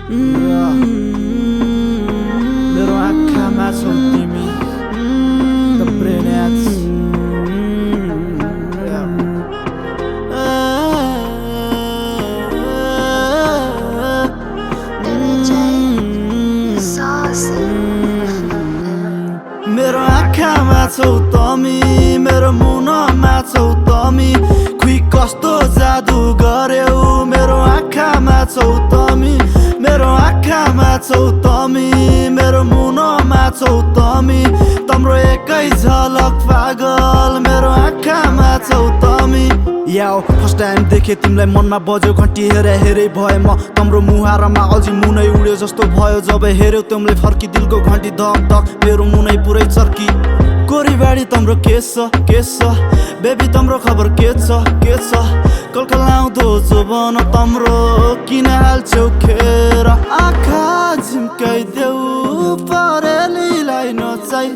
मेरो आँखामा छौ तिमी The Brainiacs मेरो आँखामा छौ तमी मेरो मुनमा छौ तमी खुइ कस्तो जादु गर्यौ मेरो आँखामा छौ तमी मेरो आँखामा छौ तमी मेरो मुनमा छौ तमी तम्रो एकै झलक पागल मेरो आँखामा छौ तमी याओ फर्स्ट टाइम देखे तिमीलाई मनमा बज्यो घन्टी हेरे भए म तम्रो मुहारमा अझै मुनै उड्यो जस्तो भयो जब हेर्यौ तिमीले फर्की दिलको घन्टी धक धक मेरो मुनै पुरै चर्की कोरीबाडी तम्रो के छ बेबी तम्रो खबर के छ कलकलाउँदो जोबन तम्रो किन हाल्छौ खेर आँखा झिम्काइदेऊ परेलीलाई नचाइ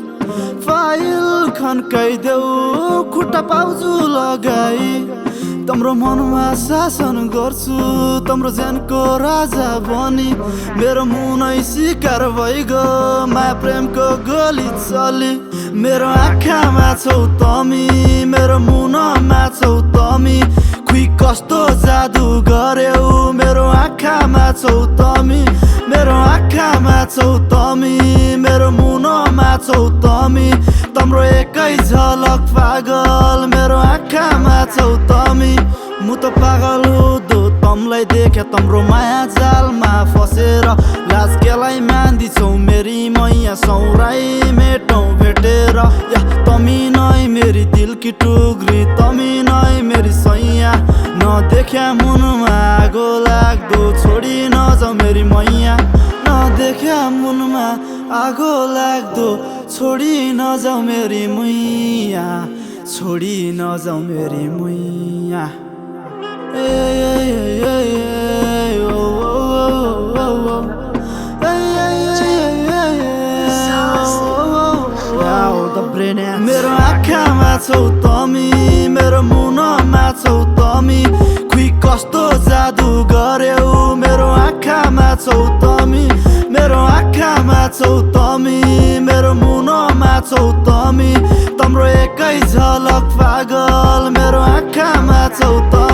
फाइल खन्काइदेऊ खुट्टा पाउजु लगाई तम्रो मनमा शासन गर्छु तम्रो ज्यानको राजा बनी मेरो मुनै शिकार भइगयो माया प्रेमको गोली चली मेरो आँखामा छौ तमी मेरो मुनमा छौ तमी खुइ कस्तो जादु गर्यौ मेरो आँखामा छौ तमी मेरो आँखामा छौ तमी मेरो मुनमा छौ तमी तम्रो एकै झलक पागल मेरो आँखामा छौ तमी म त पागल हुँदो तमलाई देखे तम्रो माया जालमा फसेर लाज केलाई मान्दिछौ मेरी मैया सौराई मेटौँ भेटेर या तमी नै मेरी दिल की टुक्री तमी नै मेरी सैया नदेख्या मुनमा आगो लाग्दो छोडी नजाऊ मेरी मैया नदेख्या मुनमा आगो लाग्दो छोडी नजाऊ मेरी मैया छोडी नजाऊ मेरी मैया मेरो आँखामा छौ तमी मेरो मुनमा छौ तमी खुइ कस्तो जादु गर्यौ मेरो आँखामा छौ तमी मेरो आँखामा छौ तमी मेरो मुनमा छौ तमी तम्रो एकै झलक पागल मेरो आँखामा छौ तमी